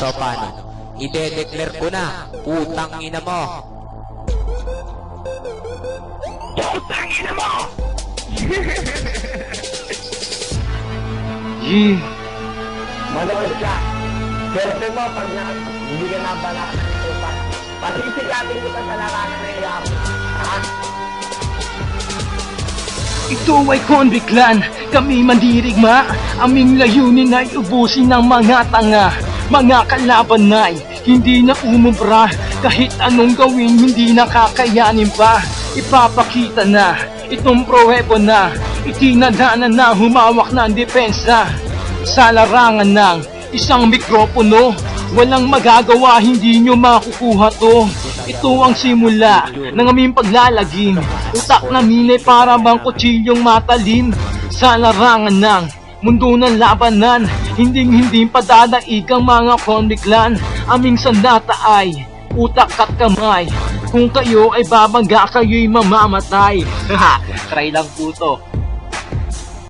So paano? Ide-declare ko na, putang ina mo. Putang ina mo! Yee! Manood ka. Swerte mo pag hindi ka nabala ng tupa. Pasisikapin kita sa larangan ng iyam. Ha? Ito ay convict clan, kami mandirigma. Aming layunin ay ubusin ng mga tanga. Mga kalaban ay hindi na umubra. Kahit anong gawin hindi nakakayanin pa. Ipapakita na, itong pruwebo na. Itinadhana na humawak ng depensa. Sa larangan ng isang mikropono, walang magagawa, hindi nyo makukuha to. Ito ang simula ng aming paglalagim. Utak namin ay para bang kutsilyong matalim. Sa larangan ng mundo ng labanan, hindi padadaig ang mga convict-clan. Aming sandata ay utak at kamay. Kung kayo ay babangga, kayo'y mamamatay. Haha, try lang po to.